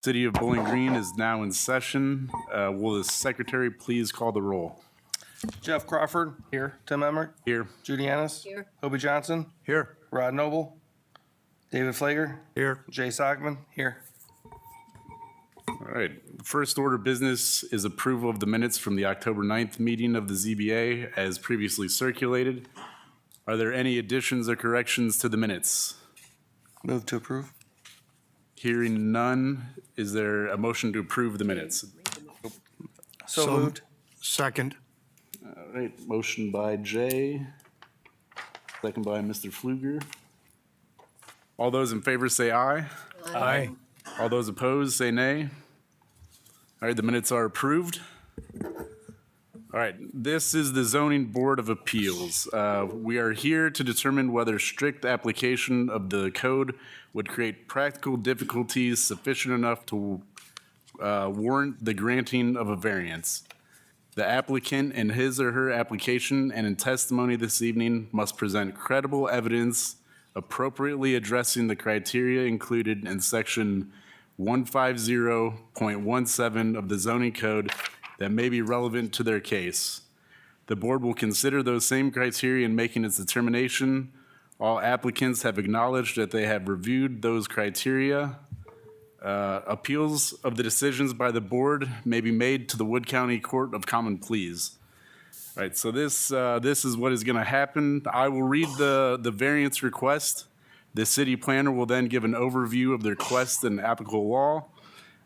City of Bowling Green is now in session. Will the secretary please call the roll? Jeff Crawford. Here. Tim Emmerich. Here. Judy Annis. Here. Hobie Johnson. Here. Rod Noble. David Flager. Here. Jay Sockman. Here. All right. First order of business is approval of the minutes from the October 9th meeting of the ZBA as previously circulated. Are there any additions or corrections to the minutes? Move to approve. Hearing none, is there a motion to approve the minutes? So moved. Second. All right, motion by Jay, second by Mr. Fluger. All those in favor say aye. Aye. All those opposed say nay. All right, the minutes are approved. All right, this is the Zoning Board of Appeals. We are here to determine whether strict application of the code would create practical difficulties sufficient enough to warrant the granting of a variance. The applicant in his or her application and in testimony this evening must present credible evidence appropriately addressing the criteria included in section 150.17 of the zoning code that may be relevant to their case. The board will consider those same criteria in making its determination. All applicants have acknowledged that they have reviewed those criteria. Appeals of the decisions by the board may be made to the Wood County Court of Common Pleas. All right, so this is what is going to happen. I will read the variance request. The city planner will then give an overview of the request and applicable law.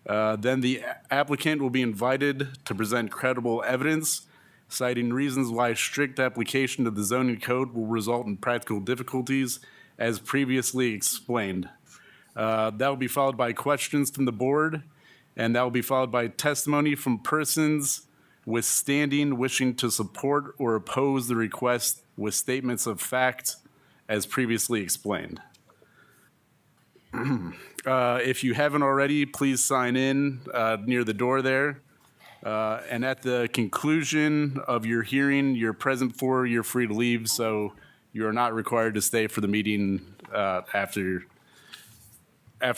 Then the applicant will be invited to present credible evidence, citing reasons why strict application of the zoning code will result in practical difficulties, as previously explained. That will be followed by questions from the board, and that will be followed by testimony from persons with standing wishing to support or oppose the request with statements of fact, as previously explained. If you haven't already, please sign in near the door there. And at the conclusion of your hearing, you're present for, you're free to leave, so you are not required to stay for the meeting after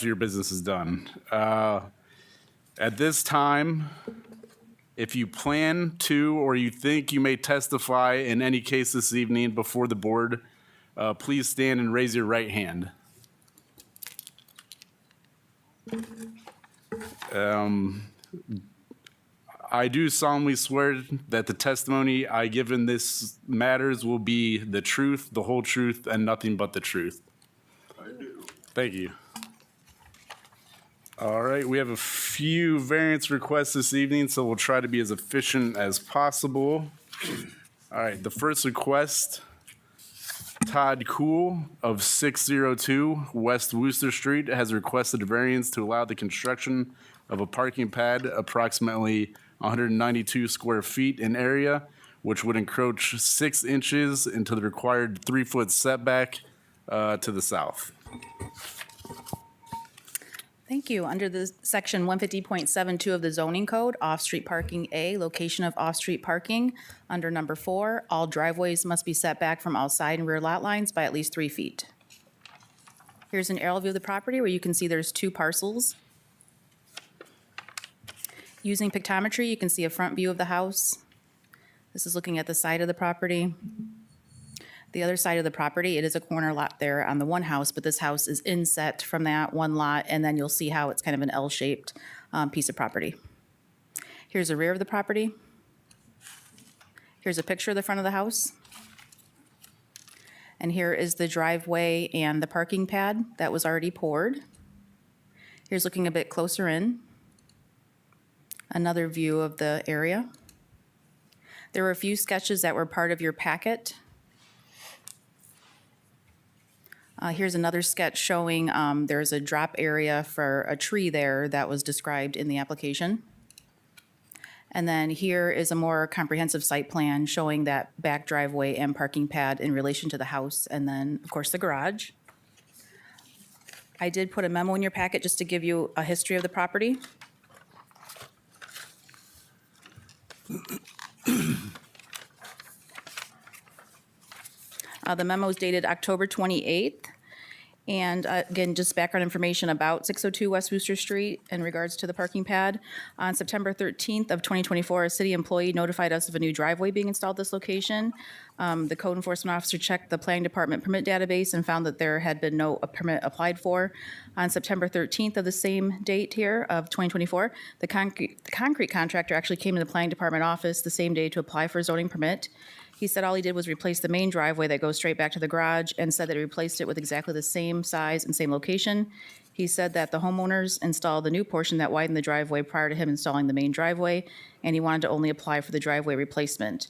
your business is done. At this time, if you plan to or you think you may testify in any case this evening before the board, please stand and raise your right hand. I do solemnly swear that the testimony I give in this matters will be the truth, the whole truth, and nothing but the truth. I do. Thank you. All right, we have a few variance requests this evening, so we'll try to be as efficient as possible. All right, the first request, Todd Cool of 602 West Wooster Street has requested a variance to allow the construction of a parking pad approximately 192 square feet in area, which would encroach 6 inches into the required 3-foot setback to the south. Thank you. Under the section 150.72 of the zoning code, off-street parking A, location of off-street parking. Under number 4, all driveways must be set back from all side and rear lot lines by at least 3 feet. Here's an aerial view of the property where you can see there's 2 parcels. Using pictometry, you can see a front view of the house. This is looking at the side of the property. The other side of the property, it is a corner lot there on the one house, but this house is inset from that one lot, and then you'll see how it's kind of an L-shaped piece of property. Here's the rear of the property. Here's a picture of the front of the house. And here is the driveway and the parking pad that was already poured. Here's looking a bit closer in. Another view of the area. There were a few sketches that were part of your packet. Here's another sketch showing there's a drop area for a tree there that was described in the application. And then here is a more comprehensive site plan showing that back driveway and parking pad in relation to the house, and then, of course, the garage. I did put a memo in your packet just to give you a history of the property. The memo is dated October 28th. And again, just background information about 602 West Wooster Street in regards to the parking pad. On September 13th of 2024, a city employee notified us of a new driveway being installed at this location. The code enforcement officer checked the planning department permit database and found that there had been no permit applied for. On September 13th of the same date here of 2024, the concrete contractor actually came to the planning department office the same day to apply for a zoning permit. He said all he did was replace the main driveway that goes straight back to the garage and said that he replaced it with exactly the same size and same location. He said that the homeowners installed the new portion that widened the driveway prior to him installing the main driveway, and he wanted to only apply for the driveway replacement.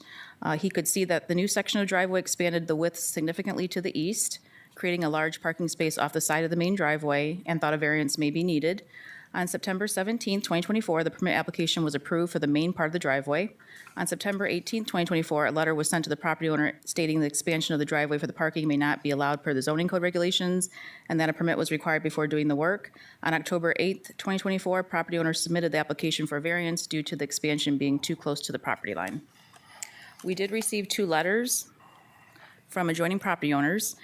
He could see that the new section of driveway expanded the width significantly to the east, creating a large parking space off the side of the main driveway, and thought a variance may be needed. On September 17, 2024, the permit application was approved for the main part of the driveway. On September 18, 2024, a letter was sent to the property owner stating the expansion of the driveway for the parking may not be allowed per the zoning code regulations, and that a permit was required before doing the work. On October 8, 2024, property owner submitted the application for variance due to the expansion being too close to the property line. We did receive 2 letters from adjoining property owners.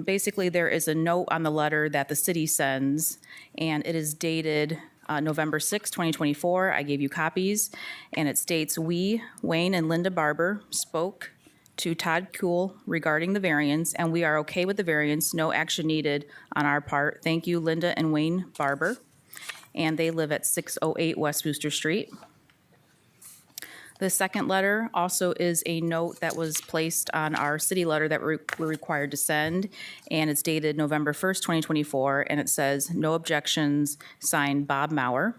Basically, there is a note on the letter that the city sends, and it is dated November 6, 2024. I gave you copies, and it states, "We, Wayne and Linda Barber, spoke to Todd Kuhl regarding the variance, and we are okay with the variance. No action needed on our part. Thank you, Linda and Wayne Barber." And they live at 608 West Wooster Street. The second letter also is a note that was placed on our city letter that we're required to send, and it's dated November 1st, 2024, and it says, "No objections," signed Bob Mauer.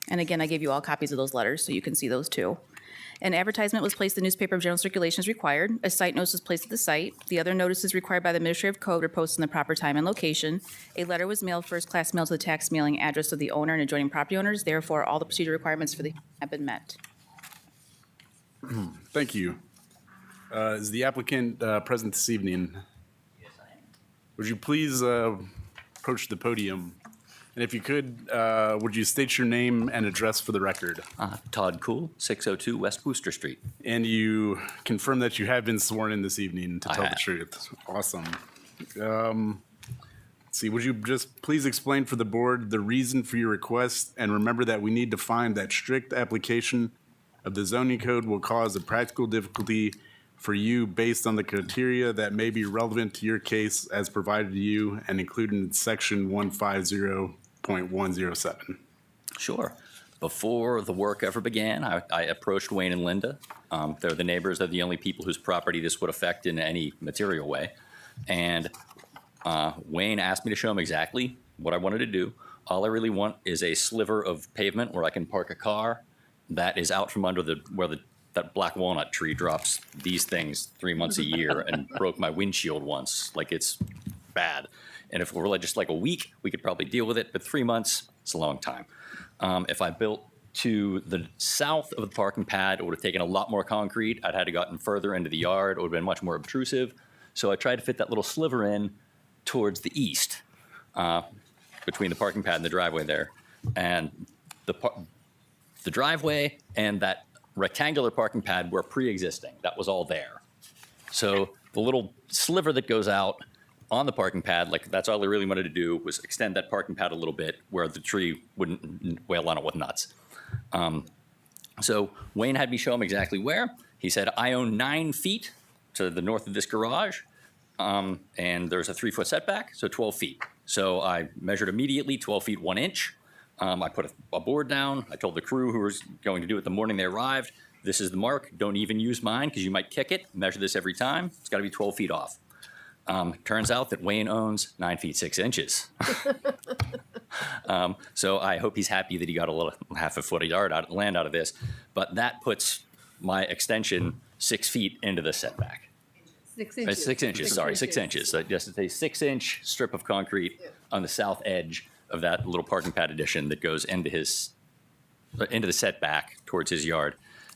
And again, I gave you all copies of those letters, so you can see those too. An advertisement was placed in the newspaper of general circulation as required. A site notice was placed at the site. The other notices required by the administrative code were posted in the proper time and location. A letter was mailed, first class mail, to the tax mailing address of the owner and adjoining property owners. Therefore, all the procedure requirements for the have been met. Thank you. Is the applicant present this evening? Yes, I am. Would you please approach the podium? And if you could, would you state your name and address for the record? Todd Kuhl, 602 West Wooster Street. And you confirm that you have been sworn in this evening to I tell the have. truth. Awesome. Let's see, would you just please explain for the board the reason for your request? And remember that we need to find that strict application of the zoning code will cause a practical difficulty for you based on the criteria that may be relevant to your case as provided to you and included in section 150.107. Sure. Before the work ever began, I approached Wayne and Linda. They're the neighbors. They're the only people whose property this would affect in any material way. And Wayne asked me to show him exactly what I wanted to do. All I really want is a sliver of pavement where I can park a car that is out from under that black walnut tree drops these things 3 months a year and broke my windshield once. Like, it's bad. And if it were just like a week, we could probably deal with it. But 3 months, it's a long time. If I built to the south of the parking pad, it would have taken a lot more concrete. I'd had to gotten further into the yard. It would have been much more obtrusive. So I tried to fit that little sliver in towards the east, between the parking pad and the driveway there. And the driveway and that rectangular parking pad were pre-existing. That was all there. So the little sliver that goes out on the parking pad, like, that's all I really wanted to do, was extend that parking pad a little bit where the tree wouldn't wail on it with nuts. So Wayne had me show him exactly where. He said, I own 9 feet to the north of this garage, and there's a 3-foot setback, so 12 feet. So I measured immediately 12 feet 1 inch. I put a board down. I told the crew who was going to do it the morning they arrived, this is the mark. Don't even use mine because you might kick it. Measure this every time. It's got to be 12 feet off. Turns out that Wayne owns 9 feet 6 inches. So I hope he's happy that he got a little half a foot of land out of this. But that puts my extension 6 feet into the setback. 6 inches. 6 inches, sorry, 6 inches. So just a 6-inch strip of concrete on the south edge of that little parking pad addition that goes into the setback towards his yard.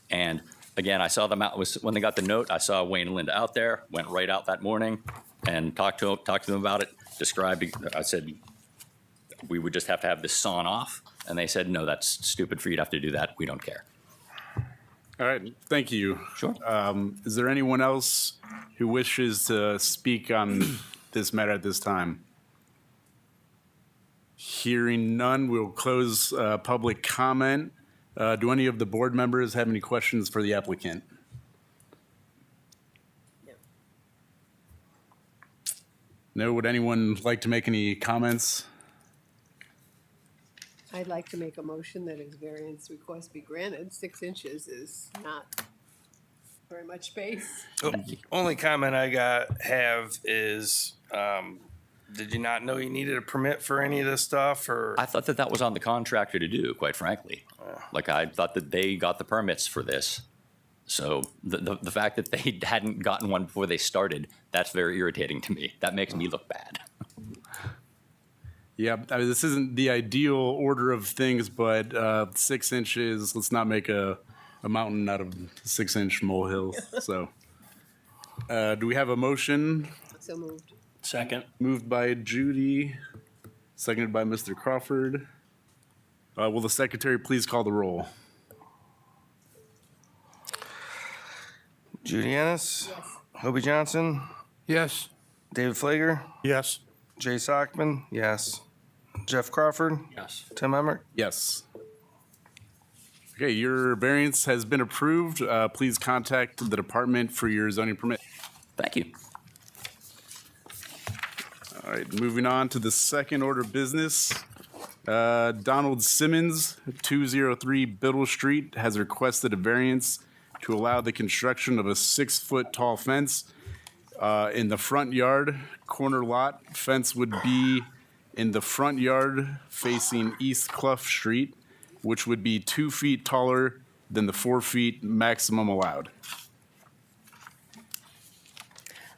And again, I saw them out, when they got the note, I saw Wayne and Linda out there, went right out that morning and talked to them about it, I said, we would just have to have this sawn off. And they said, no, that's stupid for you to have to do that. We don't care. All right, thank you. Sure. Is there anyone else who wishes to speak on this matter at this time? Hearing none, we'll close public comment. Do any of the board members have any questions for the applicant? No, would anyone like to make any comments? I'd like to make a motion that his variance request be granted. 6 inches is not very much space. Only comment I have is, did you not know you needed a permit for any of this stuff, or? I thought that was on the contractor to do, quite frankly. Like, I thought that they got the permits for this. So the fact that they hadn't gotten one before they started, that's very irritating to me. That makes me look bad. Yeah, I mean, this isn't the ideal order of things, but 6 inches, let's not make a mountain out of 6-inch molehill. So, do we have a motion? So moved. Second. Moved by Judy, seconded by Mr. Crawford. Will the secretary please call the roll? Judy Ennis? Hobie Johnson? Yes. David Flager? Yes. Jay Sockman? Yes. Jeff Crawford? Yes. Tim Emmerich? Yes. Okay, your variance has been approved. Please contact the department for your zoning permit. Thank you. All right, moving on to the second order of business. Donald Simmons, 203 Biddle Street, has requested a variance to allow the construction of a 6-foot tall fence in the front yard. Corner lot fence would be in the front yard facing East Clough Street, which would be 2 feet taller than the 4 feet maximum allowed.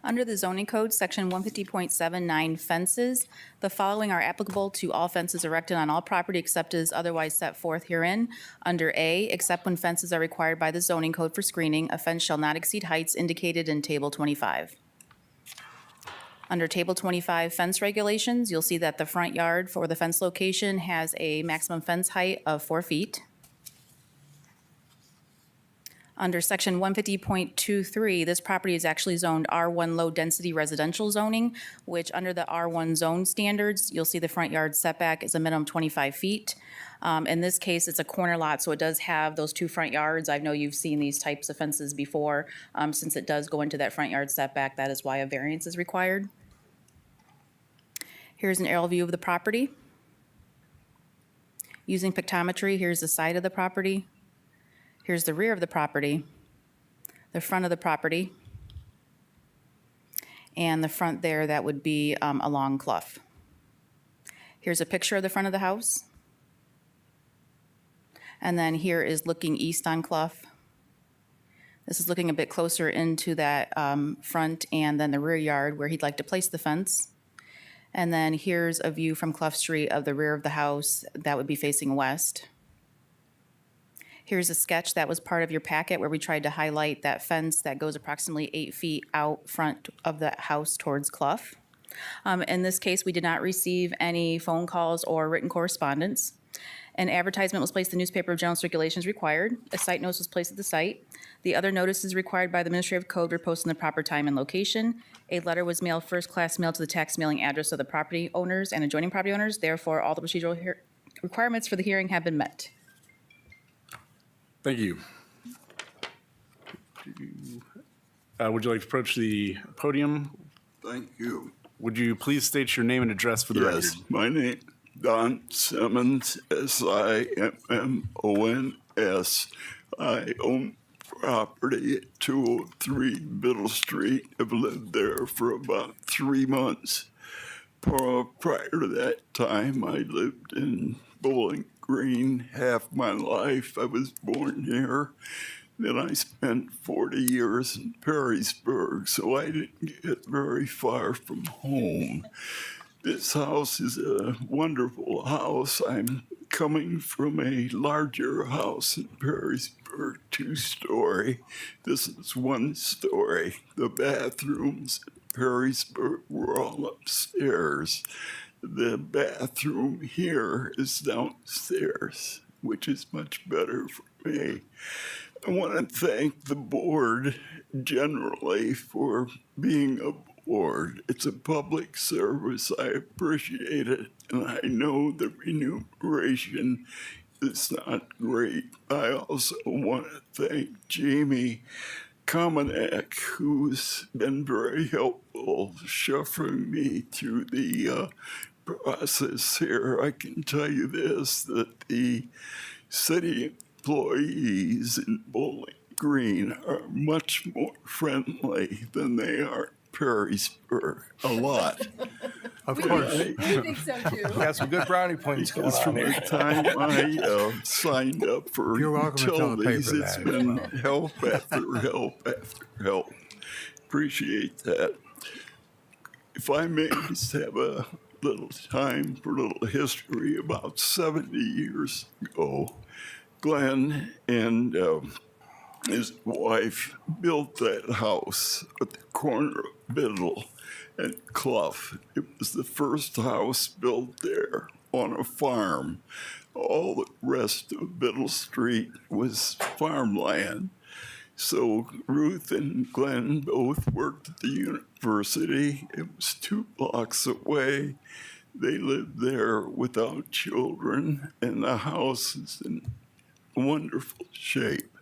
Under the zoning code, section 150.79 fences, the following are applicable to all fences erected on all property except as otherwise set forth herein. Under A, except when fences are required by the zoning code for screening, a fence shall not exceed heights indicated in table 25. Under table 25 fence regulations, you'll see that the front yard for the fence location has a maximum fence height of 4 feet. Under section 150.23, this property is actually zoned R1 low-density residential zoning, which under the R1 zone standards, you'll see the front yard setback is a minimum 25 feet. In this case, it's a corner lot, so it does have those 2 front yards. I know you've seen these types of fences before. Since it does go into that front yard setback, that is why a variance is required. Here's an aerial view of the property. Using pictometry, here's the side of the property. Here's the rear of the property, the front of the property, and the front there, that would be along Clough. Here's a picture of the front of the house. And then here is looking east on Clough. This is looking a bit closer into that front and then the rear yard where he'd like to place the fence. And then here's a view from Clough Street of the rear of the house that would be facing west. Here's a sketch that was part of your packet where we tried to highlight that fence that goes approximately 8 feet out front of the house towards Clough. In this case, we did not receive any phone calls or written correspondence. An advertisement was placed in the newspaper of general circulation as required. A site notice was placed at the site. The other notices required by the administrative code were posted in the proper time and location. A letter was mailed, first-class mail, to the tax mailing address of the property owners and adjoining property owners. Therefore, all the procedural requirements for the hearing have been met. Thank you. Would you like to approach the podium? Thank you. Would you please state your name and address for the record? Yes, my name, Don Simmons, Simmons. I own property at 203 Biddle Street. I've lived there for about 3 months. Prior to that time, I lived in Bowling Green half my life. I was born here. Then I spent 40 years in Perrysburg, so I didn't get very far from home. This house is a wonderful house. I'm coming from a larger house in Perrysburg, 2-story. This is 1-story. The bathrooms in Perrysburg were all upstairs. The bathroom here is downstairs, which is much better for me. I want to thank the board generally for being a board. It's a public service. I appreciate it, and I know the remuneration is not great. I also want to thank Jamie Kamenak, who's been very helpful shuffling me through the process here. I can tell you this, that the city employees in Bowling Green are much more friendly than they are in Perrysburg. A lot. Of course. We think so too. Got some good brownie points going Because on from the here. time I signed up for You're welcome to tell the utilities, paper it's that. been help after help after help. Appreciate that. If I may just have a little time for a little history, about 70 years ago, Glenn and his wife built that house at the corner of Biddle and Clough. It was the first house built there on a farm. All the rest of Biddle Street was farmland. So Ruth and Glenn both worked at the university. It was 2 blocks away. They lived there without children, and the house is in wonderful shape.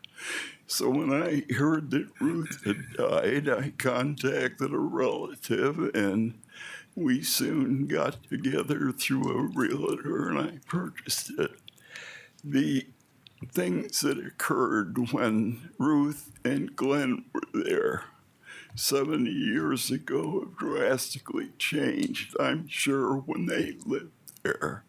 So when I heard that Ruth had died, I contacted a relative, and we soon got together through a realtor, and I purchased it. The things that occurred when Ruth and Glenn were there 70 years ago have drastically changed. I'm sure when they lived there,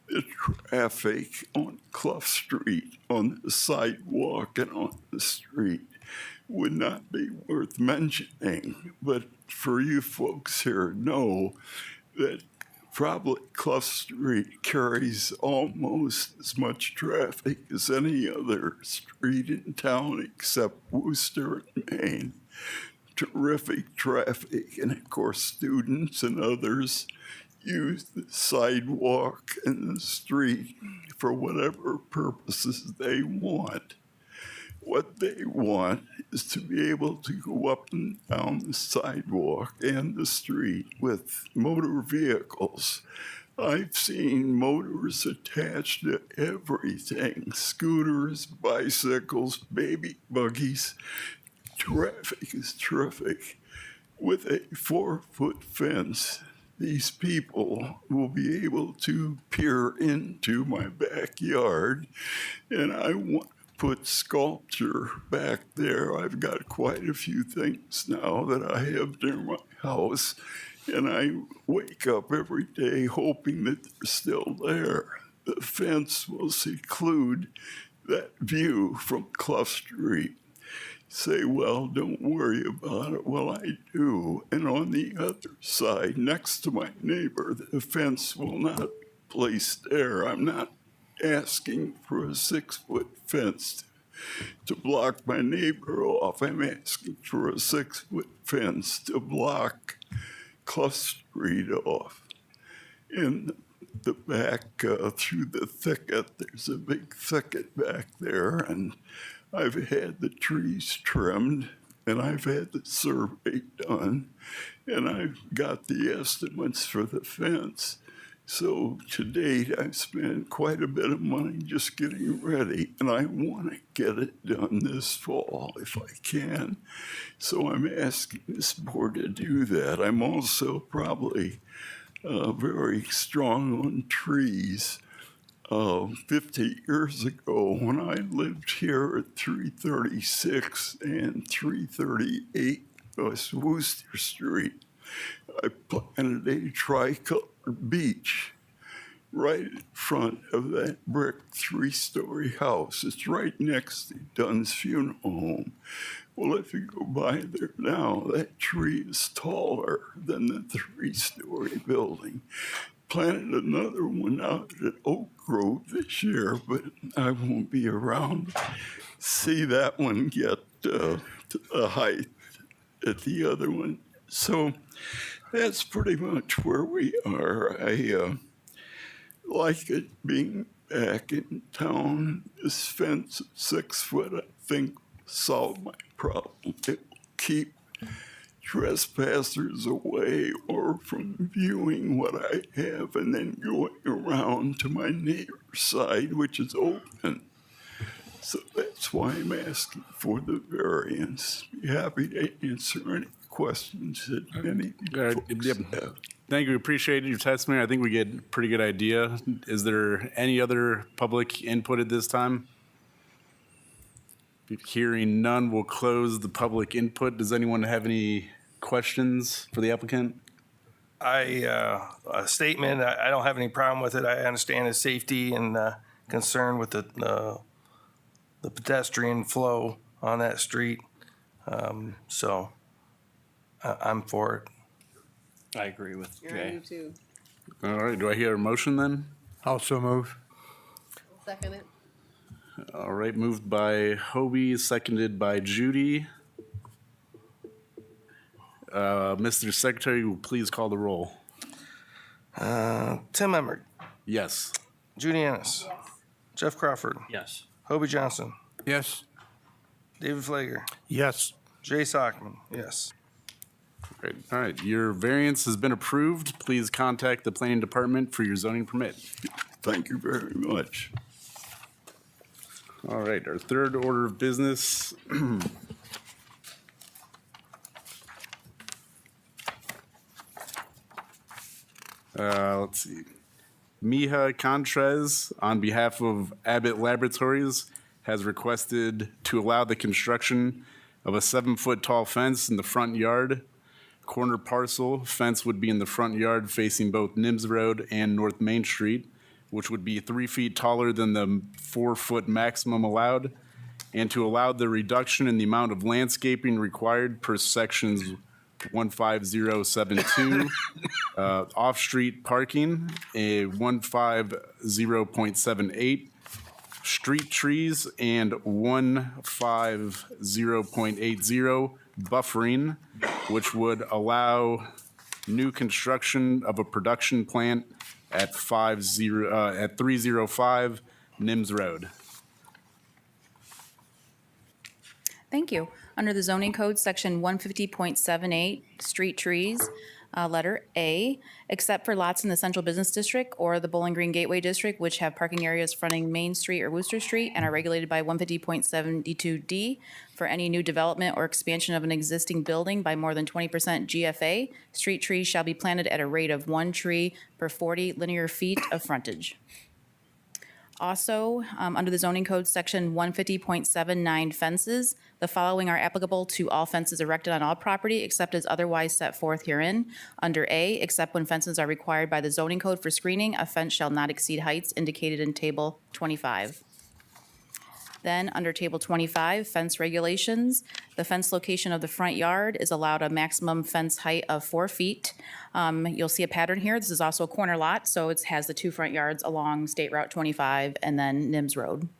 the traffic on Clough Street, on the sidewalk and on the street would not be worth mentioning. But for you folks here know that probably Clough Street carries almost as much traffic as any other street in town except Worcester and Maine. Terrific traffic, and of course students and others use the sidewalk and the street for whatever purposes they want. What they want is to be able to go up and down the sidewalk and the street with motor vehicles. I've seen motors attached to everything, scooters, bicycles, baby buggies. Traffic is terrific. With a 4-foot fence, these people will be able to peer into my backyard, and I want to put sculpture back there. I've got quite a few things now that I have near my house, and I wake up every day hoping that they're still there. The fence will seclude that view from Clough Street. Say, well, don't worry about it. Well, I do. And on the other side, next to my neighbor, the fence will not be placed there. I'm not asking for a 6-foot fence to block my neighbor off. I'm asking for a 6-foot fence to block Clough Street off. In the back, through the thicket, there's a big thicket back there, and I've had the trees trimmed, and I've had the survey done, and I've got the estimates for the fence. So to date, I've spent quite a bit of money just getting ready, and I want to get it done this fall if I can. So I'm asking this board to do that. I'm also probably very strong on trees. 50 years ago, when I lived here at 336 and 338 West Worcester Street, I planted a tricolored beech right in front of that brick 3-story house. It's right next to Dunn's Funeral Home. Well, if you go by there now, that tree is taller than the 3-story building. Planted another one out at Oak Grove this year, but I won't be around to see that one get to the height that the other one So that's pretty much where we are. I like it being back in town. This fence, 6 foot, I think, solved my problem. It will keep trespassers away or from viewing what I have and then going around to my neighbor's side, which is open. So that's why I'm asking for the variance. Be happy to answer any questions that any folks yep. have. Thank you. Appreciate your testimony. I think we get a pretty good idea. Is there any other public input at this time? Hearing none, we'll close the public input. Does anyone have any questions for the applicant? A statement, I don't have any problem with it. I understand the safety and concern with the pedestrian flow on that street. So I'm for it. I agree with Yeah, Jay. me too. All right, do I hear a motion then? Also move. Second it. All right, moved by Hobie, seconded by Judy. Mr. Secretary, will you please call the roll? Tim Emmert, Yes. Judy Ennis, Jeff Crawford, Yes. Hobie Johnson, Yes. David Flager, Yes. Jay Sockman, yes. Great. All right, your variance has been approved. Please contact the planning department for your zoning permit. Thank you very much. All right, our third order of business. Let's see. Miha Contrez, on behalf of Abbott Laboratories, has requested to allow the construction of a 7-foot tall fence in the front yard. Corner parcel fence would be in the front yard facing both Nims Road and North Main Street, which would be 3 feet taller than the 4-foot maximum allowed, and to allow the reduction in the amount of landscaping required per sections 15072, off-street parking, a 150.78, street trees, and 150.80 buffering, which would allow new construction of a production plant at 305 Nims Road. Thank you. Under the zoning code, section 150.78, street trees, letter A, except for lots in the central business district or the Bowling Green Gateway District, which have parking areas fronting Main Street or Worcester Street and are regulated by 150.72D, for any new development or expansion of an existing building by more than 20% GFA, street trees shall be planted at a rate of 1 tree per 40 linear feet of frontage. Also, under the zoning code, section 150.79 fences, the following are applicable to all fences erected on all property except as otherwise set forth herein. Under A, except when fences are required by the zoning code for screening, a fence shall not exceed heights indicated in table 25. Then, under Table 25, fence regulations, the fence location of the front yard is allowed a maximum fence height of 4 feet. You'll see a pattern here. This is also a corner lot, so it has the 2 front yards along State Route 25 and then Nims Road.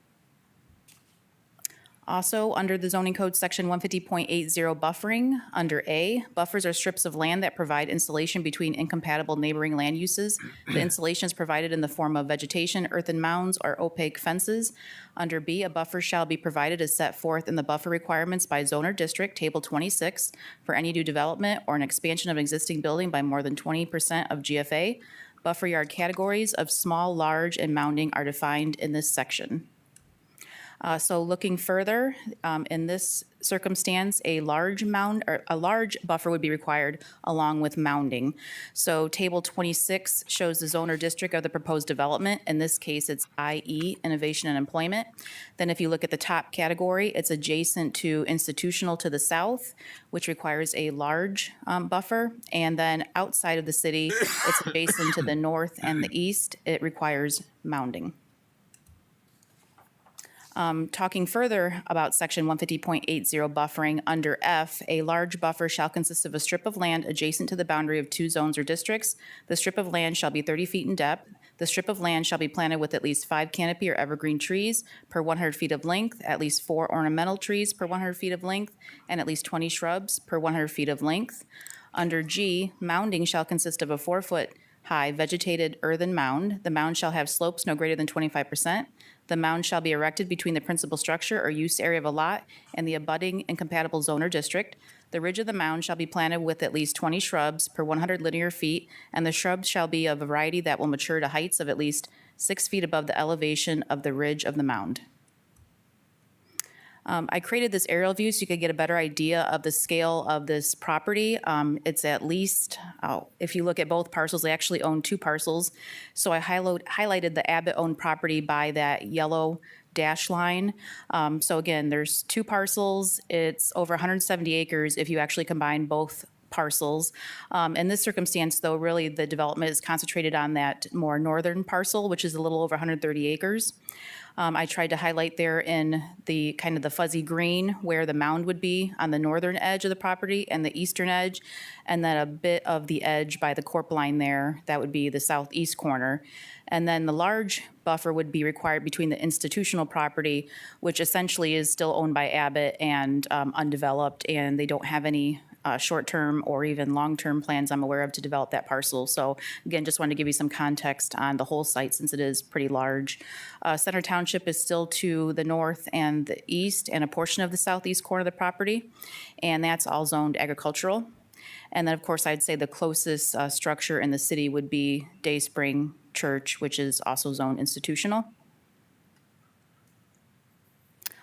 Also, under the zoning code, section 150.80 buffering, under A, buffers are strips of land that provide insulation between incompatible neighboring land uses. The insulation is provided in the form of vegetation, earthen mounds, or opaque fences. Under B, a buffer shall be provided as set forth in the buffer requirements by zone or district, table 26, for any new development or an expansion of an existing building by more than 20% of GFA. Buffer yard categories of small, large, and mounding are defined in this section. So looking further, in this circumstance, a large mound or a large buffer would be required along with mounding. So table 26 shows the zone or district of the proposed development. In this case, it's IE, innovation and employment. Then if you look at the top category, it's adjacent to institutional to the south, which requires a large buffer. And then outside of the city, it's adjacent to the north and the east. It requires mounding. Talking further about section 150.80 buffering, under F, a large buffer shall consist of a strip of land adjacent to the boundary of 2 zones or districts. The strip of land shall be 30 feet in depth. The strip of land shall be planted with at least 5 canopy or evergreen trees per 100 feet of length, at least 4 ornamental trees per 100 feet of length, and at least 20 shrubs per 100 feet of length. Under G, mounding shall consist of a 4-foot-high vegetated earthen mound. The mound shall have slopes no greater than 25%. The mound shall be erected between the principal structure or use area of a lot and the abutting and compatible zone or district. The ridge of the mound shall be planted with at least 20 shrubs per 100 linear feet, and the shrubs shall be of a variety that will mature to heights of at least 6 feet above the elevation of the ridge of the mound. I created this aerial view so you could get a better idea of the scale of this property. It's at least, if you look at both parcels, they actually own 2 parcels. So I highlighted the Abbott-owned property by that yellow dash line. So again, there's 2 parcels. It's over 170 acres if you actually combine both parcels. In this circumstance, though, really the development is concentrated on that more northern parcel, which is a little over 130 acres. I tried to highlight there in the kind of the fuzzy green where the mound would be on the northern edge of the property and the eastern edge, and then a bit of the edge by the corp line there, that would be the southeast corner. And then the large buffer would be required between the institutional property, which essentially is still owned by Abbott and undeveloped, and they don't have any short-term or even long-term plans I'm aware of to develop that parcel. So again, just wanted to give you some context on the whole site since it is pretty large. Center Township is still to the north and the east and a portion of the southeast corner of the property, and that's all zoned agricultural. And then, of course, I'd say the closest structure in the city would be Dayspring Church, which is also zoned institutional.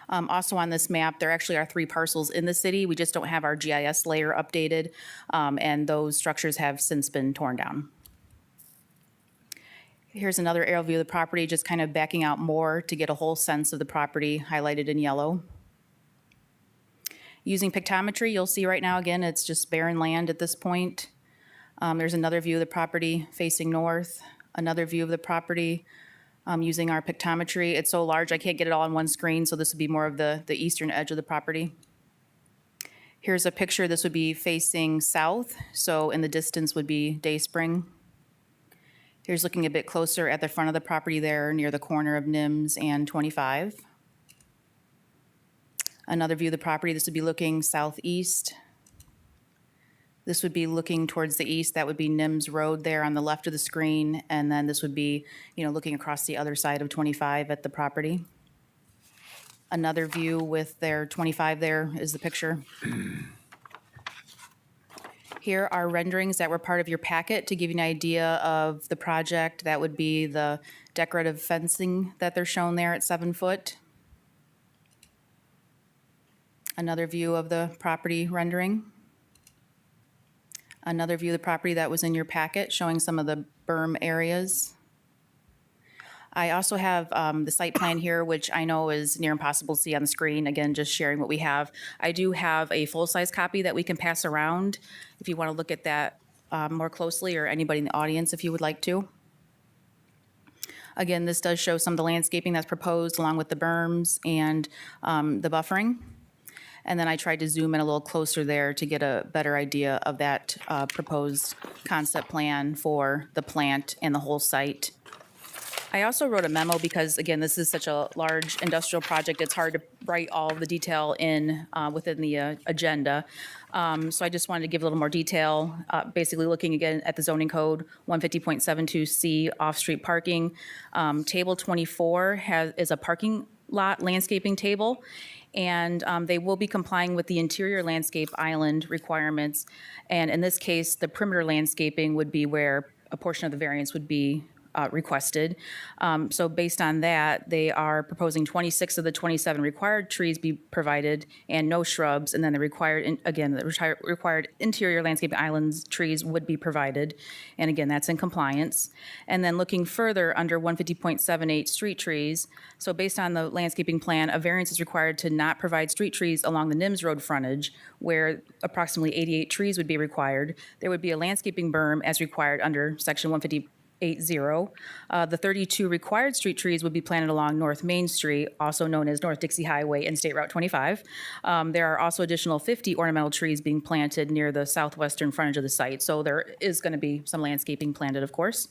Also on this map, there actually are 3 parcels in the city. We just don't have our GIS layer updated, and those structures have since been torn down. Here's another aerial view of the property, just kind of backing out more to get a whole sense of the property highlighted in yellow. Using pictometry, you'll see right now, again, it's just barren land at this point. There's another view of the property facing north, another view of the property using our pictometry. It's so large, I can't get it all on one screen, so this would be more of the eastern edge of the property. Here's a picture. This would be facing south, so in the distance would be Dayspring. Here's looking a bit closer at the front of the property there near the corner of Nims and 25. Another view of the property. This would be looking southeast. This would be looking towards the east. That would be Nims Road there on the left of the screen. And then this would be, looking across the other side of 25 at the property. Another view with their 25 there is the picture. Here are renderings that were part of your packet to give you an idea of the project. That would be the decorative fencing that they're shown there at 7 foot. Another view of the property rendering. Another view of the property that was in your packet showing some of the berm areas. I also have the site plan here, which I know is near impossible to see on the screen. Again, just sharing what we have. I do have a full-size copy that we can pass around if you want to look at that more closely, or anybody in the audience if you would like to. Again, this does show some of the landscaping that's proposed along with the berms and the buffering. And then I tried to zoom in a little closer there to get a better idea of that proposed concept plan for the plant and the whole site. I also wrote a memo because, again, this is such a large industrial project. It's hard to write all of the detail in within the agenda. So I just wanted to give a little more detail, basically looking again at the zoning code 150.72C off-street parking. Table 24 is a parking lot landscaping table, and they will be complying with the interior landscape island requirements. And in this case, the perimeter landscaping would be where a portion of the variance would be requested. So based on that, they are proposing 26 of the 27 required trees be provided and no shrubs. And then the required, required interior landscape islands trees would be provided. And again, that's in compliance. And then looking further under 150.78 street trees. So based on the landscaping plan, a variance is required to not provide street trees along the Nims Road frontage, where approximately 88 trees would be required. There would be a landscaping berm as required under section 150. The 32 required street trees would be planted along North Main Street, also known as North Dixie Highway and State Route 25. There are also additional 50 ornamental trees being planted near the southwestern frontage of the site, so there is going to be some landscaping planted, of course.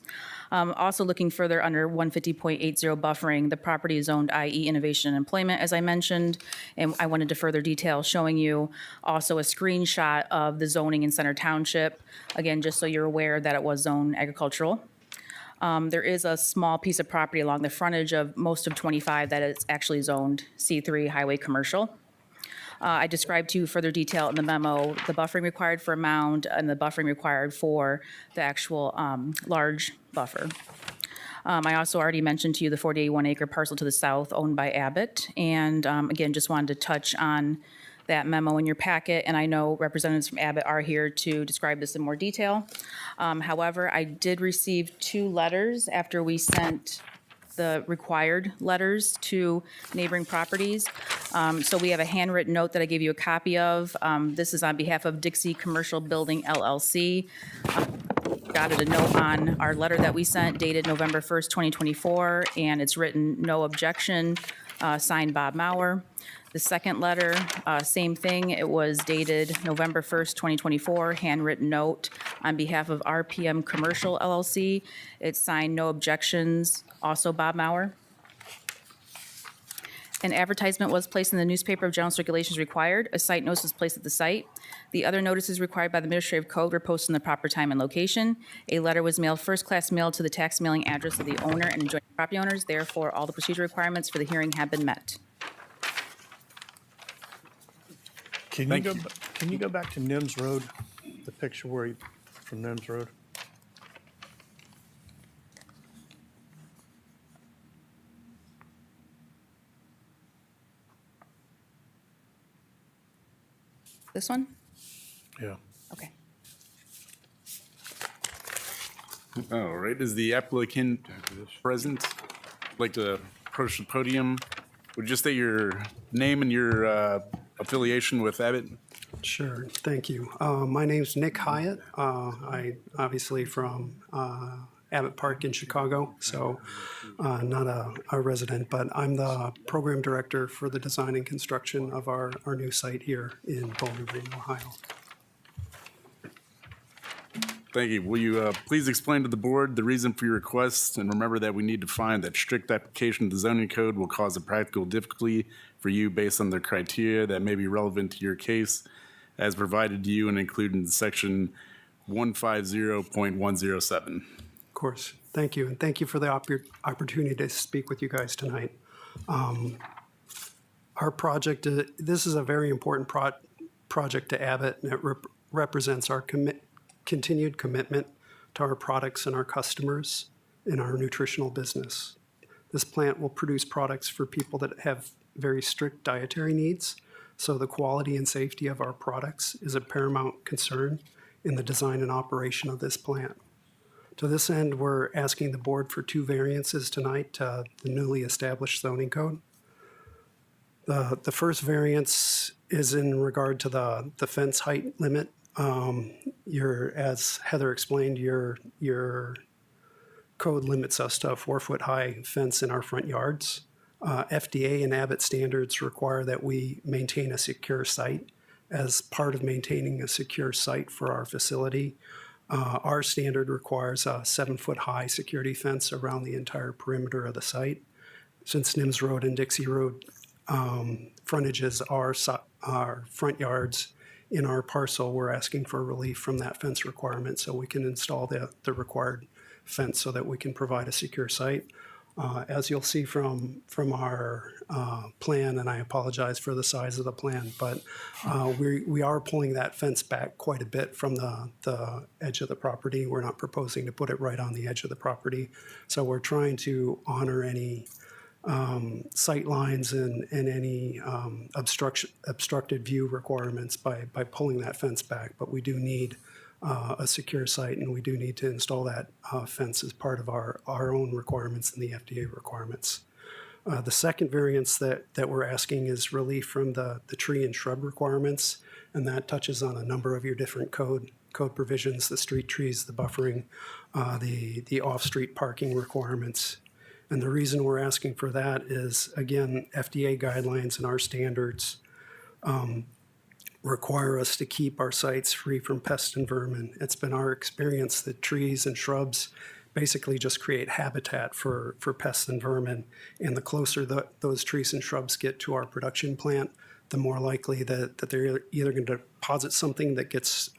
Also looking further under 150.80 buffering, the property is zoned IE Innovation and Employment, as I mentioned, and I wanted to further detail showing you also a screenshot of the zoning in Center Township, again, just so you're aware that it was zoned agricultural. There is a small piece of property along the frontage of most of 25 that is actually zoned C3 Highway Commercial. I described to you further detail in the memo, the buffering required for a mound and the buffering required for the actual large buffer. I also already mentioned to you the 41-acre parcel to the south owned by Abbott. And again, just wanted to touch on that memo in your packet, and I know representatives from Abbott are here to describe this in more detail. However, I did receive 2 letters after we sent the required letters to neighboring properties. So we have a handwritten note that I gave you a copy of. This is on behalf of Dixie Commercial Building LLC. Jotted a note on our letter that we sent dated November 1st, 2024, and it's written, "No objection," signed Bob Mauer. The second letter, same thing. It was dated November 1st, 2024, handwritten note on behalf of RPM Commercial LLC. It's signed "No objections," also Bob Mauer. An advertisement was placed in the newspaper of general circulation as required. A site notice was placed at the site. The other notices required by the administrative code were posted in the proper time and location. A letter was mailed, first-class mail, to the tax mailing address of the owner and adjoining property owners. Therefore, all the procedure requirements for the hearing have been met. Can Thank you you. go, can you go back to Nims Road, the picture where you, from Nims Road? This one? Yeah. Okay. All right, is the applicant present? I'd like to approach the podium. Would you just state your name and your affiliation with Abbott? Sure, thank you. My name's Nick Hyatt. I obviously from Abbott Park in Chicago, so not a resident, but I'm the program director for the design and construction of our new site here in Bowling Green, Ohio. Thank you. Will you please explain to the board the reason for your request? And remember that we need to find that strict application of the zoning code will cause a practical difficulty for you based on the criteria that may be relevant to your case as provided to you and included in section 150.107. Of course, thank you, and thank you for the opportunity to speak with you guys tonight. Our project, this is a very important project to Abbott, and it represents our continued commitment to our products and our customers in our nutritional business. This plant will produce products for people that have very strict dietary needs, so the quality and safety of our products is a paramount concern in the design and operation of this plant. To this end, we're asking the board for 2 variances tonight to the newly established zoning code. The first variance is in regard to the fence height limit. As Heather explained, your code limits us to a 4-foot high fence in our front yards. FDA and Abbott standards require that we maintain a secure site. As part of maintaining a secure site for our facility, our standard requires a 7-foot high security fence around the entire perimeter of the site. Since Nims Road and Dixie Road frontages are our front yards in our parcel, we're asking for relief from that fence requirement so we can install the required fence so that we can provide a secure site. As you'll see from our plan, and I apologize for the size of the plan, but we are pulling that fence back quite a bit from the edge of the property. We're not proposing to put it right on the edge of the property. So we're trying to honor any sight lines and any obstructed view requirements by pulling that fence back. But we do need a secure site, and we do need to install that fence as part of our own requirements and the FDA requirements. The second variance that we're asking is relief from the tree and shrub requirements, and that touches on a number of your different code provisions, the street trees, the buffering. the off-street parking requirements. And the reason we're asking for that is, again, FDA guidelines and our standards require us to keep our sites free from pests and vermin. It's been our experience that trees and shrubs basically just create habitat for pests and vermin. And the closer those trees and shrubs get to our production plant, the more likely that they're either going to deposit something that gets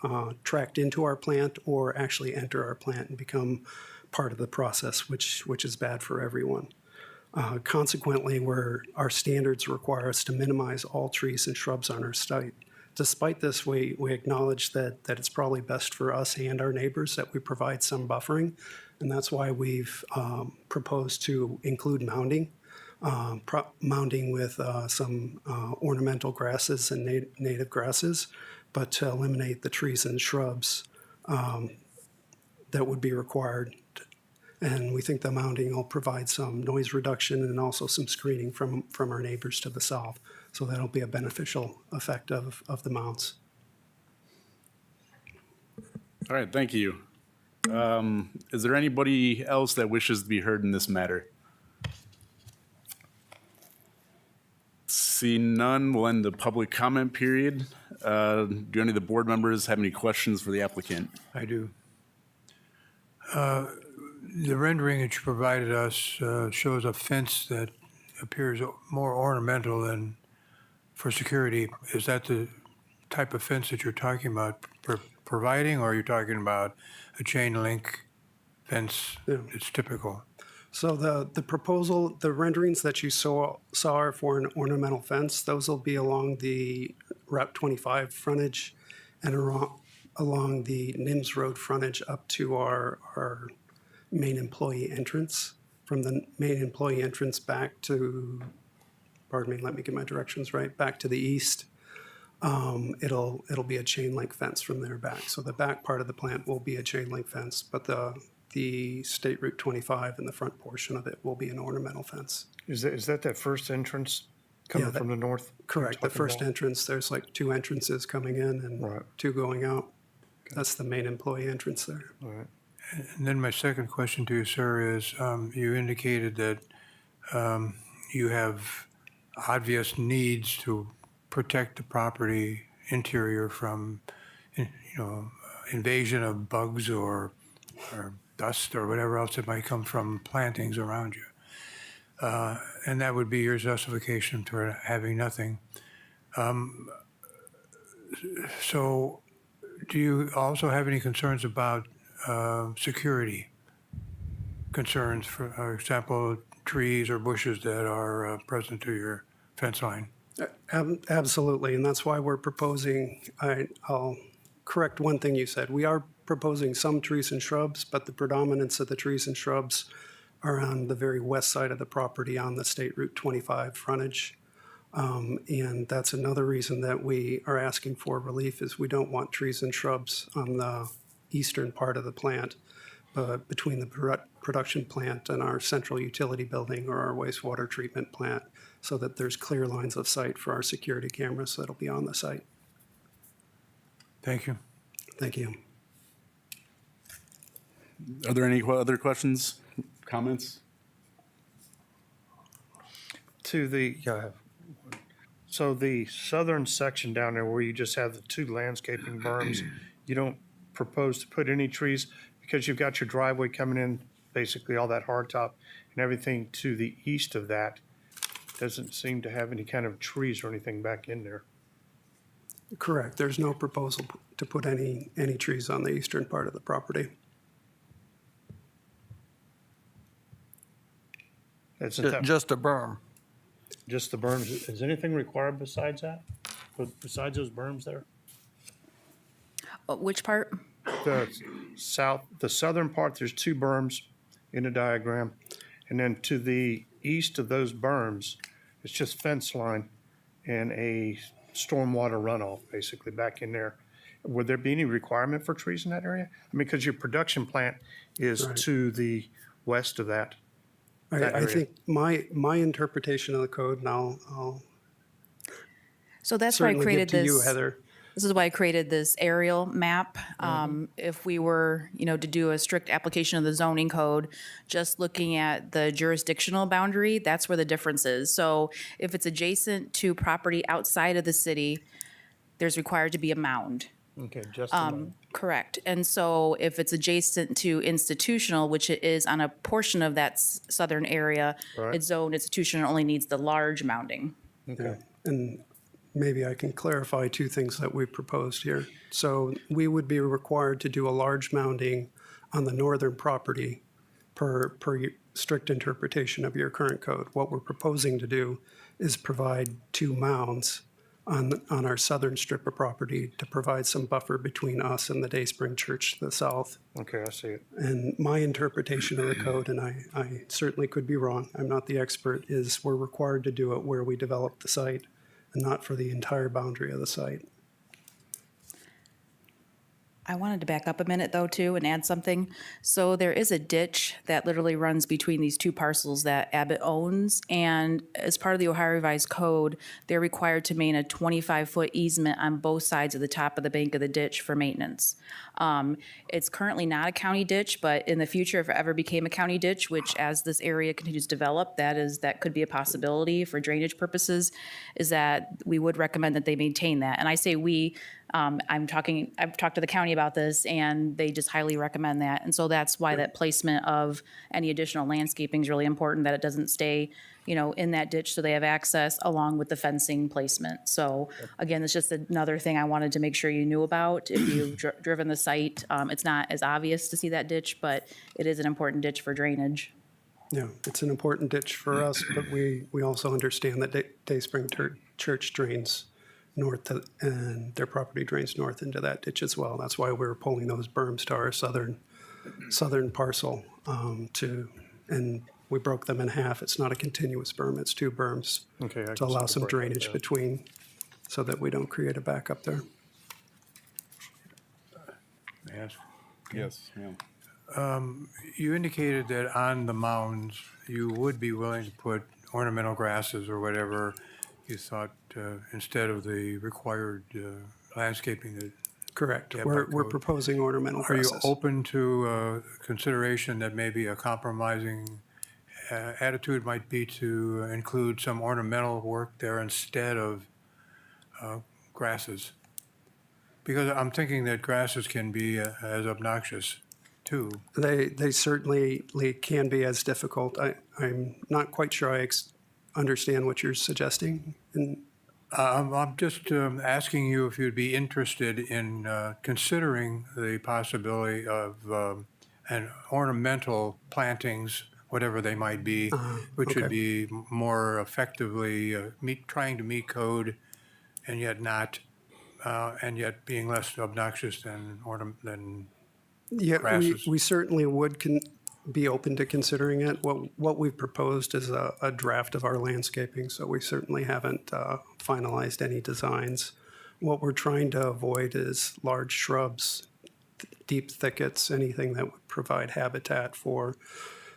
tracked into our plant or actually enter our plant and become part of the process, which is bad for everyone. Consequently, our standards require us to minimize all trees and shrubs on our site. Despite this, we acknowledge that it's probably best for us and our neighbors that we provide some buffering, and that's why we've proposed to include mounding, mounding with some ornamental grasses and native grasses, but to eliminate the trees and shrubs that would be required. And we think the mounding will provide some noise reduction and also some screening from our neighbors to the south. So that'll be a beneficial effect of the mounds. All right, thank you. Is there anybody else that wishes to be heard in this matter? See none, we'll end the public comment period. Do any of the board members have any questions for the applicant? I do. The rendering that you provided us shows a fence that appears more ornamental than for security. Is that the type of fence that you're talking about providing, or are you talking about a chain link fence that's typical? So the proposal, the renderings that you saw are for an ornamental fence. Those will be along the Route 25 frontage and along the NIMS Road frontage up to our main employee entrance. From the main employee entrance back to, pardon me, let me get my directions right, back to the east. It'll be a chain link fence from there back. So the back part of the plant will be a chain link fence, but the State Route 25 and the front portion of it will be an ornamental fence. Is that first entrance coming from the north? Correct. The first entrance, there's like two entrances coming in and two going out. That's the main employee entrance there. All right. And then my second question to you, sir, is you indicated that you have obvious needs to protect the property interior from, invasion of bugs or dust or whatever else that might come from plantings around you. And that would be your justification for having nothing. So do you also have any concerns about security concerns, for example, trees or bushes that are present to your fence line? Absolutely, and that's why we're proposing, I'll correct one thing you said. We are proposing some trees and shrubs, but the predominance of the trees and shrubs are on the very west side of the property on the State Route 25 frontage. And that's another reason that we are asking for relief is we don't want trees and shrubs on the eastern part of the plant, between the production plant and our central utility building or our wastewater treatment plant, so that there's clear lines of sight for our security cameras that'll be on the site. Thank you. Thank you. Are there any other questions, comments? So the southern section down there where you just have the two landscaping berms, you don't propose to put any trees because you've got your driveway coming in, basically all that hardtop and everything to the east of that doesn't seem to have any kind of trees or anything back in there. Correct. There's no proposal to put any trees on the eastern part of the property. Just Just a berm. just the berms. Is anything required besides that? Besides those berms there? Which part? The southern part, there's two berms in the diagram. And then to the east of those berms, it's just fence line and a stormwater runoff basically back in there. Would there be any requirement for trees in that area? I mean, because your production plant is Right. to the west of that. that I area. think my interpretation of the code, and I'll So that's why I certainly created give to you, this. Heather. This is why I created this aerial map. If we were, to do a strict application of the zoning code, just looking at the jurisdictional boundary, that's where the difference is. So if it's adjacent to property outside of the city, there's required to be a mound. Okay, just a moment. Correct. And so if it's adjacent to institutional, which it is on a portion of that southern area, Right. it's zoned institutional, only needs the large mounding. Okay. And maybe I can clarify two things that we proposed here. So we would be required to do a large mounding on the northern property per strict interpretation of your current code. What we're proposing to do is provide two mounds on our southern strip of property to provide some buffer between us and the Dayspring Church to the south. Okay, I see it. And my interpretation of the code, and I certainly could be wrong, I'm not the expert, is we're required to do it where we develop the site and not for the entire boundary of the site. I wanted to back up a minute though too and add something. So there is a ditch that literally runs between these two parcels that Abbott owns. And as part of the Ohio Revised Code, they're required to maintain a 25-foot easement on both sides of the top of the bank of the ditch for maintenance. It's currently not a county ditch, but in the future, if it ever became a county ditch, which as this area continues to develop, that could be a possibility for drainage purposes, is that we would recommend that they maintain that. And I say we, I've talked to the county about this and they just highly recommend that. And so that's why that placement of any additional landscaping is really important, that it doesn't stay, in that ditch so they have access along with the fencing placement. So again, it's just another thing I wanted to make sure you knew about. If you've driven the site, it's not as obvious to see that ditch, but it is an important ditch for drainage. Yeah, it's an important ditch for us, but we also understand that Dayspring Church drains north and their property drains north into that ditch as well. That's why we're pulling those berms to our southern parcel and we broke them in half. It's not a continuous berm, it's two berms Okay, I to can allow see some the break, drainage yeah. between so that we don't create a backup there. Yes. Yes, yeah. You indicated that on the mounds, you would be willing to put ornamental grasses or whatever you thought instead of the required landscaping that. Correct. Yeah, We're by code. proposing ornamental Are you grasses. open to consideration that maybe a compromising attitude might be to include some ornamental work there instead of grasses? Because I'm thinking that grasses can be as obnoxious too. They certainly can be as difficult. I'm not quite sure I understand what you're suggesting. And I'm just asking you if you'd be interested in considering the possibility of an ornamental plantings, whatever they might be, which would okay. be more effectively trying to meet code and yet not, and yet being less obnoxious than Yeah, grasses. we certainly would be open to considering it. What we've proposed is a draft of our landscaping, so we certainly haven't finalized any designs. What we're trying to avoid is large shrubs, deep thickets, anything that would provide habitat for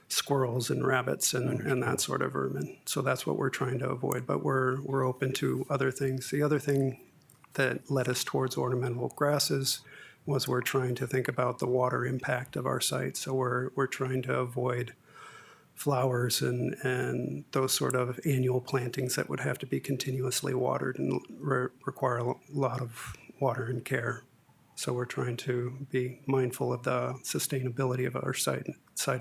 squirrels and rabbits and that sort of vermin. So that's what we're trying to avoid, but we're open to other things. The other thing that led us towards ornamental grasses was we're trying to think about the water impact of our site. So we're trying to avoid flowers and those sort of annual plantings that would have to be continuously watered and require a lot of water and care. So we're trying to be mindful of the sustainability of our site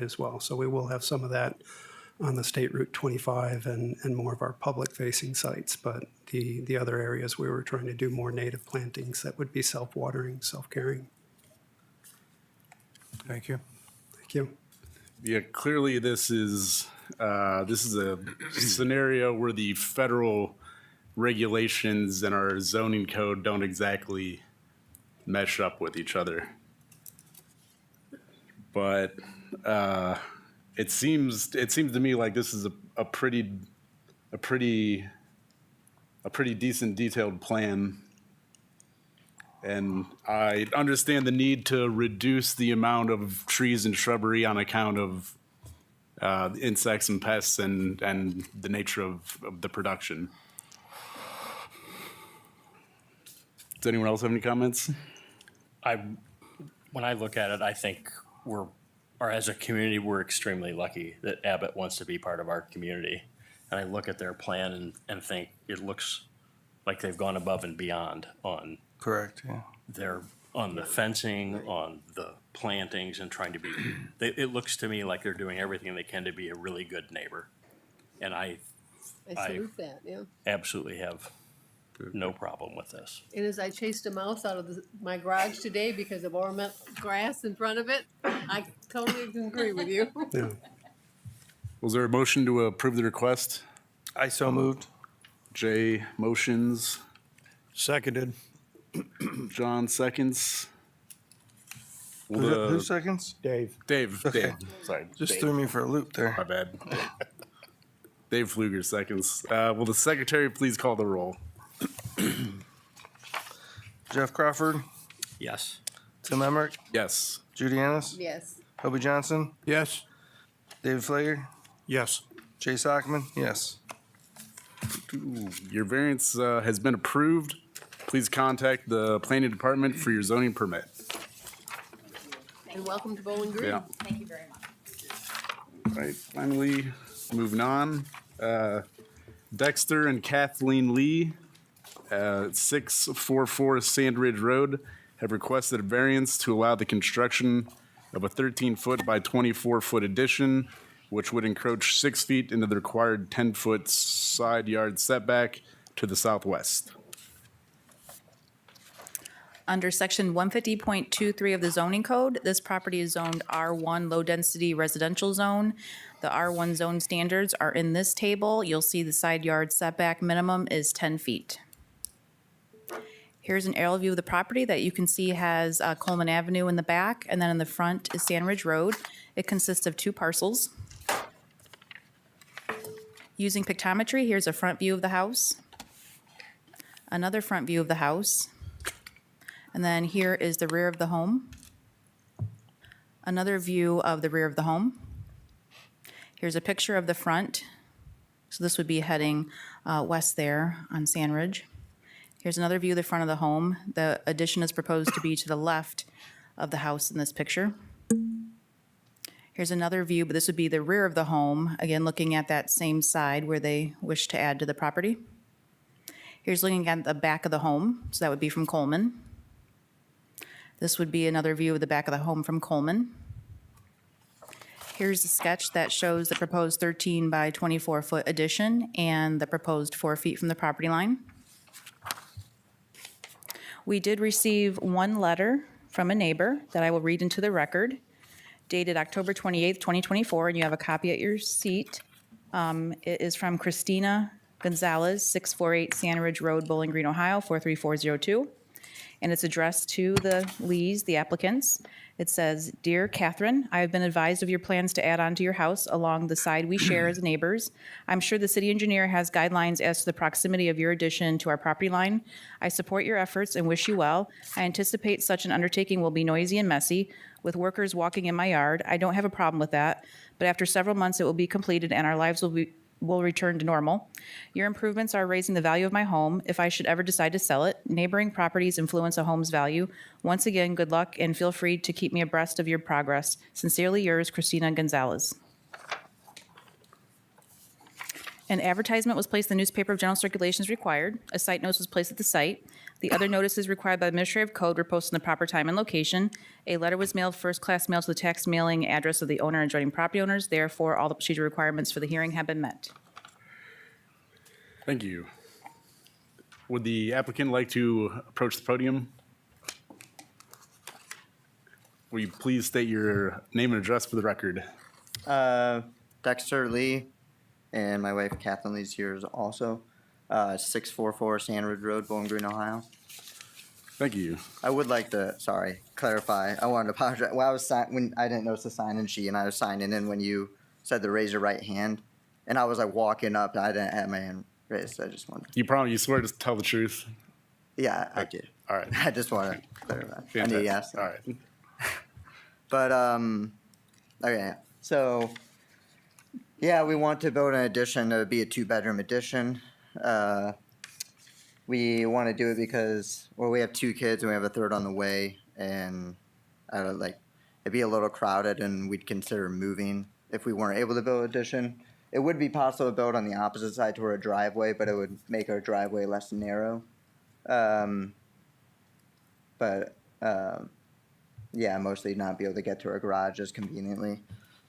as well. So we will have some of that on the State Route 25 and more of our public-facing sites. But the other areas, we were trying to do more native plantings that would be self-watering, self-caring. Thank you. Thank you. Yeah, clearly this is a scenario where the federal regulations and our zoning code don't exactly mesh up with each other. But it seems to me like this is a pretty decent detailed plan. And I understand the need to reduce the amount of trees and shrubbery on account of insects and pests and the nature of the production. Does anyone else have any comments? When I look at it, I think or as a community, we're extremely lucky that Abbott wants to be part of our community. And I look at their plan and think it looks like they've gone above and beyond on Correct, yeah. on the fencing, on the plantings, and trying to be, it looks to me like they're doing everything they can to be a really good neighbor. And I I salute that, yeah. absolutely have no problem with this. And as I chased a mouse out of my garage today because of ornamental grass in front of it, I totally agree with you. Yeah. Was there a motion to approve the request? I so moved. Jay motions, Seconded. John seconds. Will Who the- seconds? Dave. Dave, Okay. sorry. Just Dave. threw me for a loop there. My bad. Dave Fluger seconds. Will the secretary please call the roll? Jeff Crawford, Yes. Tim Emmerich, Yes. Judy Annis, Yes. Hobie Johnson, Yes. David Flager, Yes. Chase Hockman, yes. Your variance has been approved. Please contact the planning department for your zoning permit. And welcome to Bowling Green. Yeah. Thank you very much. All right, finally, moving on. Dexter and Kathleen Lee, 644 Sand Ridge Road, have requested a variance to allow the construction of a 13-foot by 24-foot addition, which would encroach 6 feet into the required 10-foot side yard setback to the southwest. Under section 150.23 of the zoning code, this property is zoned R1 low-density residential zone. The R1 zone standards are in this table. You'll see the side yard setback minimum is 10 feet. Here's an aerial view of the property that you can see has Coleman Avenue in the back, and then in the front is Sand Ridge Road. It consists of 2 parcels. Using pictometry, here's a front view of the house, another front view of the house, and then here is the rear of the home. Another view of the rear of the home. Here's a picture of the front. So this would be heading west there on Sand Ridge. Here's another view of the front of the home. The addition is proposed to be to the left of the house in this picture. Here's another view, but this would be the rear of the home, again, looking at that same side where they wish to add to the property. Here's looking at the back of the home, so that would be from Coleman. This would be another view of the back of the home from Coleman. Here's a sketch that shows the proposed 13 by 24 foot addition and the proposed 4 feet from the property line. We did receive one letter from a neighbor that I will read into the record, dated October 28th, 2024, and you have a copy at your seat. It is from Christina Gonzalez, 648 Sand Ridge Road, Bowling Green, Ohio, 43402. And it's addressed to the Lees, the applicants. It says, "Dear Catherine, I have been advised of your plans to add on to your house along the side we share as neighbors. I'm sure the city engineer has guidelines as to the proximity of your addition to our property line. I support your efforts and wish you well. I anticipate such an undertaking will be noisy and messy, with workers walking in my yard. I don't have a problem with that, but after several months it will be completed and our lives will return to normal. Your improvements are raising the value of my home if I should ever decide to sell it. Neighboring properties influence a home's value. Once again, good luck and feel free to keep me abreast of your progress. Sincerely yours, Christina Gonzalez." An advertisement was placed in the newspaper of general circulation as required. A site notice was placed at the site. The other notices required by the Administrative Code were posted in the proper time and location. A letter was mailed, first-class mail, to the tax mailing address of the owner and adjoining property owners. Therefore, all the procedure requirements for the hearing have been met. Thank you. Would the applicant like to approach the podium? Will you please state your name and address for the record? Dexter Lee, and my wife Kathleen Lee's here also. 644 Sand Ridge Road, Bowling Green, Ohio. Thank you. I would like to, clarify. I wanted to apologize. Well, when I didn't notice the sign-in sheet, and I was signing in when you said to raise your right hand, and I was like walking up, and I didn't have my hand raised. So I just wanted. You swear to tell the truth? Yeah, I did. All right. I just want to clarify. I Fantastic. knew you asked. All right. But okay. So yeah, we want to build an addition. It would be a 2-bedroom addition. we want to do it because, well, we have 2 kids and we have a third on the way, and I don't like, it'd be a little crowded, and we'd consider moving if we weren't able to build an addition. It would be possible to build on the opposite side toward a driveway, but it would make our driveway less narrow. Yeah, mostly not be able to get to our garage as conveniently.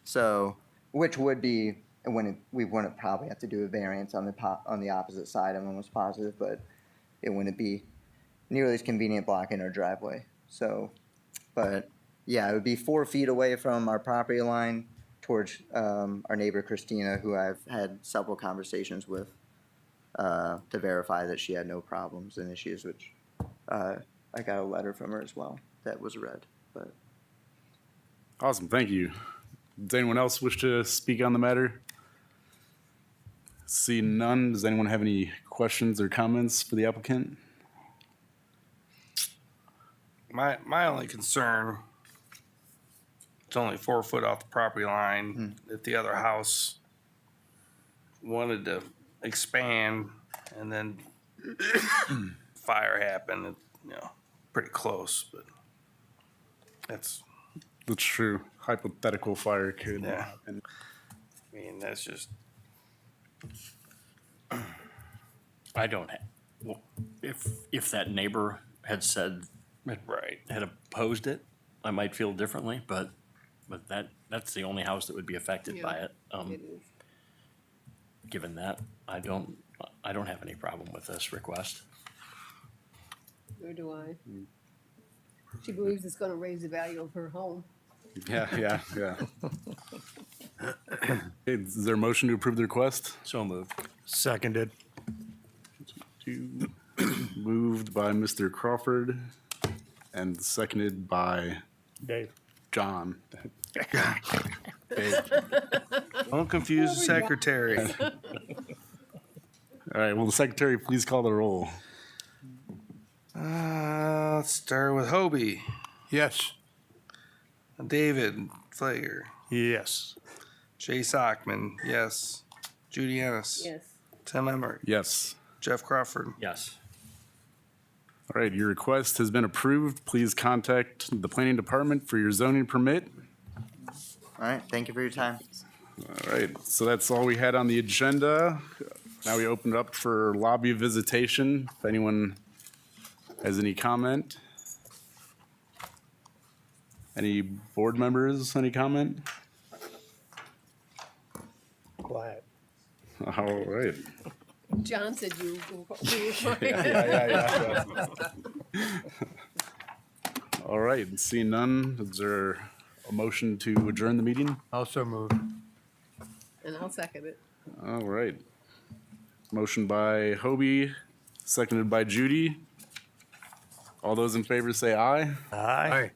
So, which would be we wouldn't probably have to do a variance on the opposite side. I'm almost positive, but it wouldn't be nearly as convenient blocking our driveway. So, but yeah, it would be 4 feet away from our property line towards our neighbor Christina, who I've had several conversations with to verify that she had no problems and issues, which I got a letter from her as well that was read. But Awesome, thank you. Does anyone else wish to speak on the matter? See none. Does anyone have any questions or comments for the applicant? My only concern, it's only 4 foot off the property line. If the other house wanted to expand and then fire happened, you know, pretty close, but that's, That's true. Hypothetical fire could Yeah. happen. I mean, that's just, I don't, well, if that neighbor had said, right. had opposed it, I might feel differently, but that's the only house that would be affected by it. It is. Given that, I don't have any problem with this request. Nor do I. She believes it's gonna raise the value of her home. Yeah. Okay, is there a motion to approve the request? So moved. Seconded. Moved by Mr. Crawford and seconded by Dave. John. Don't confuse the secretary. All right, will the secretary please call the roll? Let's start with Hobie, Yes. David Flager, Yes. Jay Sockman, yes. Judy Ennis. Yes. Tim Emmert, Yes. Jeff Crawford. Yes. All right, your request has been approved. Please contact the planning department for your zoning permit. all right, thank you for your time. All right, so that's all we had on the agenda. Now we open it up for lobby visitation. If anyone has any comment? Any board members, any comment? Quiet. All right. John said you. All right, seeing none, is there a motion to adjourn the meeting? Also moved. And I'll second it. All right. Motion by Hobie, seconded by Judy. All those in favor say aye. Aye.